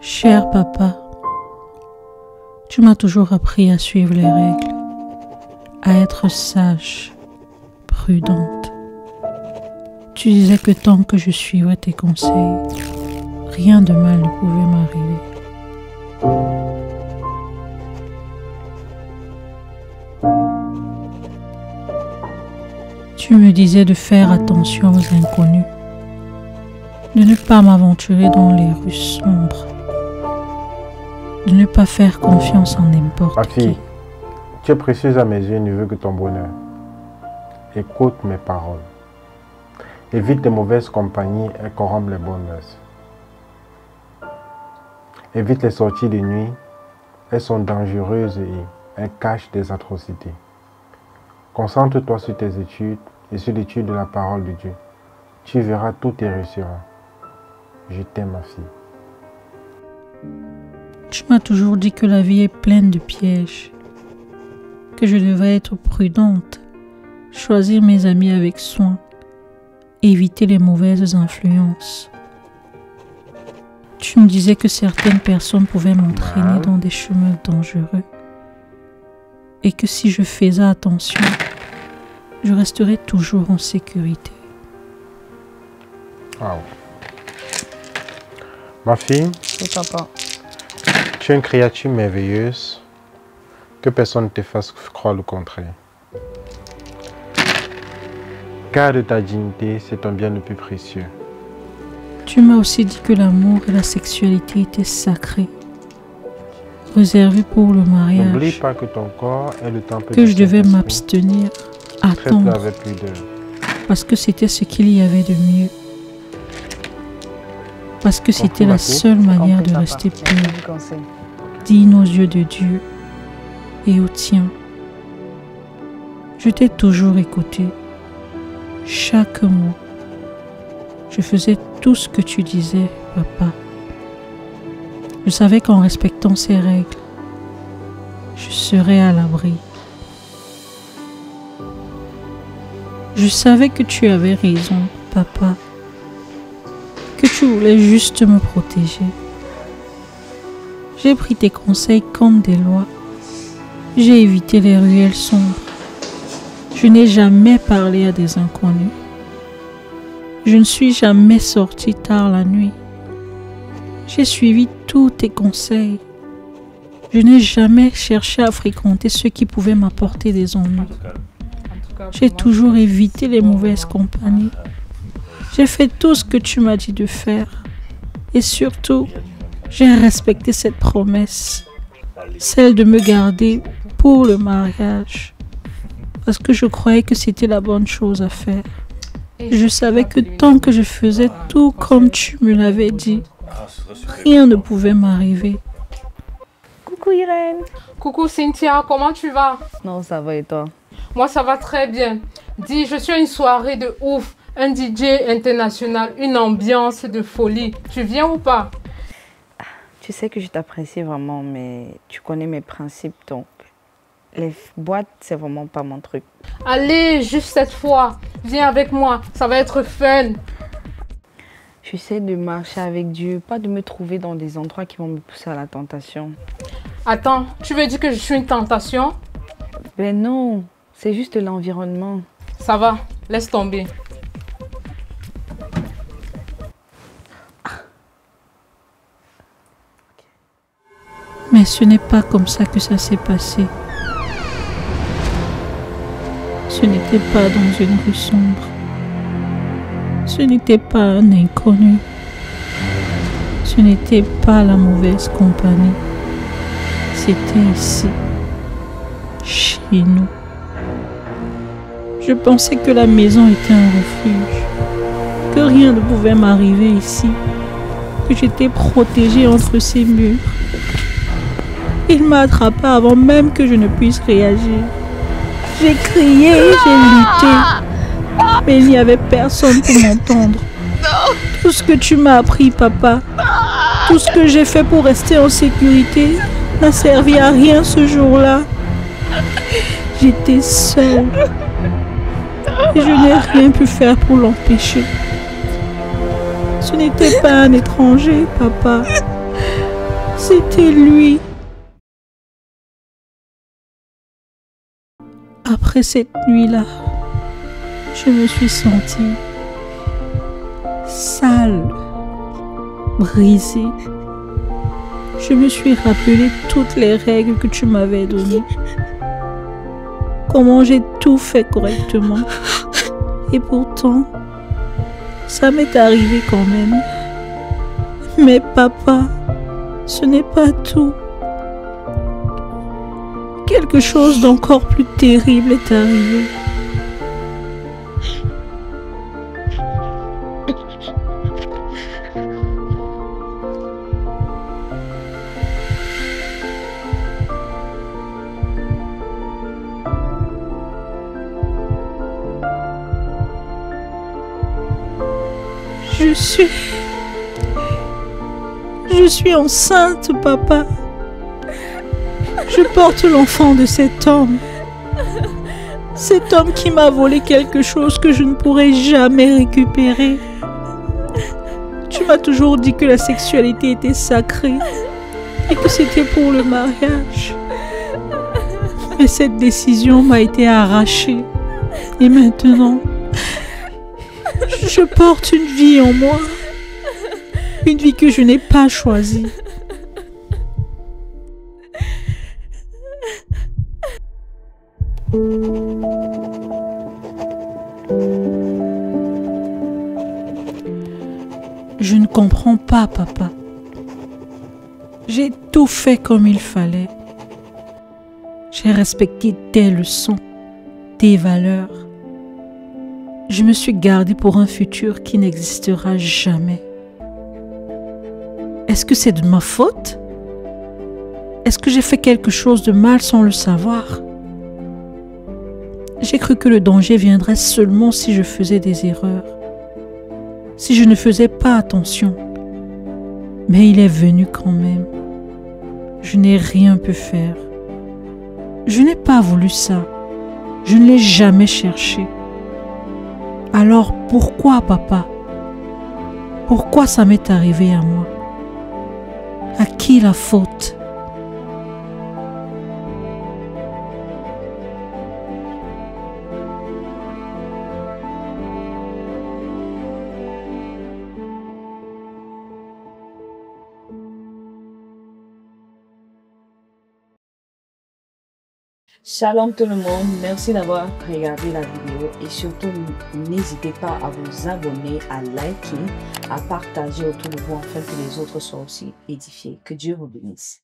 Cher papa, tu m'as toujours appris à suivre les règles, à être sage, prudente. Tu disais que tant que je suivrais tes conseils, rien de mal ne pouvait m'arriver. Tu me disais de faire attention aux inconnus, de ne pas m'aventurer dans les rues sombres, de ne pas faire confiance en n'importe Ma qui. fille, tu es précieuse à mes yeux et ne veux que ton bonheur. Écoute mes paroles. Évite les mauvaises compagnies et corrompre les bonnes mœurs. Évite les sorties de nuit, elles sont dangereuses et elles cachent des atrocités. Concentre-toi sur tes études et sur l'étude de la parole de Dieu. Tu verras, tout y réussira. Je t'aime, ma fille. Tu m'as toujours dit que la vie est pleine de pièges, que je devrais être prudente, choisir mes amis avec soin, éviter les mauvaises influences. Tu me disais que certaines personnes pouvaient m'entraîner dans des chemins dangereux et que si je faisais attention, je resterais toujours en sécurité. Wow. Ma fille, Oui, papa. tu es une créature merveilleuse, que personne ne te fasse croire le contraire. Garde ta dignité, c'est ton bien le plus précieux. Tu m'as aussi dit que l'amour et la sexualité étaient sacrés, réservés pour le N'oublie mariage, pas que ton corps est le temple que du je devais Saint-Esprit. m'abstenir, Traite-le attendre, avec pudeur. parce que c'était ce qu'il y avait de mieux. Parce que c'était la seule manière de rester pur, digne aux yeux de Dieu et aux tiens. Je t'ai toujours écouté, chaque mot. Je faisais tout ce que tu disais, papa. Je savais qu'en respectant ces règles, je serais à l'abri. Je savais que tu avais raison, papa, que tu voulais juste me protéger. J'ai pris tes conseils comme des lois. J'ai évité les ruelles sombres. Je n'ai jamais parlé à des inconnus. Je ne suis jamais sortie tard la nuit. J'ai suivi tous tes conseils. Je n'ai jamais cherché à fréquenter ceux qui pouvaient m'apporter des ennuis. J'ai toujours évité les mauvaises compagnies. J'ai fait tout ce que tu m'as dit de faire. Et surtout, j'ai respecté cette promesse, celle de me garder pour le mariage, parce que je croyais que c'était la bonne chose à faire. Je savais que tant que je faisais tout comme tu me l'avais dit, rien ne pouvait m'arriver. Coucou Irène. Coucou Cynthia, comment tu vas? Non, ça va et toi? Moi ça va très bien. Dis, je suis à une soirée de ouf, un DJ international, une ambiance de folie. Tu viens ou pas? Tu sais que je t'apprécie vraiment, mais tu connais mes principes, donc les boîtes, c'est vraiment pas mon truc. Allez, juste cette fois, viens avec moi, ça va être fun. J'essaie de marcher avec Dieu, pas de me trouver dans des endroits qui vont me pousser à la tentation. Attends, tu veux dire que je suis une tentation? Ben non, c'est juste l'environnement. Ça va, laisse tomber. Mais ce n'est pas comme ça que ça s'est passé. Ce n'était pas dans une rue sombre. Ce n'était pas un inconnu. Ce n'était pas la mauvaise compagnie. C'était ici, chez nous. Je pensais que la maison était un refuge, que rien ne pouvait m'arriver ici, que j'étais protégée entre ces murs. Il m'a attrapée avant même que je ne puisse réagir. J'ai crié, j'ai lutté, mais il n'y avait personne pour m'entendre. Tout ce que tu m'as appris, papa, tout ce que j'ai fait pour rester en sécurité n'a servi à rien ce jour-là. J'étais seule et je n'ai rien pu faire pour l'empêcher. Ce n'était pas un étranger, papa. C'était lui. Après cette nuit-là, je me suis sentie sale, brisée. Je me suis rappelé toutes les règles que tu m'avais données. Comment j'ai tout fait correctement. Et pourtant, ça m'est arrivé quand même. Mais papa, ce n'est pas tout. Quelque chose d'encore plus terrible est arrivé. Je suis enceinte, papa. Je porte l'enfant de cet homme. Cet homme qui m'a volé quelque chose que je ne pourrai jamais récupérer. Tu m'as toujours dit que la sexualité était sacrée et que c'était pour le mariage. Mais cette décision m'a été arrachée. Et maintenant, je porte une vie en moi. Une vie que je n'ai pas choisie. Je ne comprends pas, papa. J'ai tout fait comme il fallait. J'ai respecté tes leçons, tes valeurs. Je me suis gardée pour un futur qui n'existera jamais. Est-ce que c'est de ma faute? Est-ce que j'ai fait quelque chose de mal sans le savoir? J'ai cru que le danger viendrait seulement si je faisais des erreurs, si je ne faisais pas attention. Mais il est venu quand même. Je n'ai rien pu faire. Je n'ai pas voulu ça. Je ne l'ai jamais cherché. Alors pourquoi, papa? Pourquoi ça m'est arrivé à moi? À qui la faute? Shalom tout le monde, merci d'avoir regardé la vidéo et surtout n'hésitez pas à vous abonner, à liker, à partager autour de vous afin que les autres soient aussi édifiés. Que Dieu vous bénisse.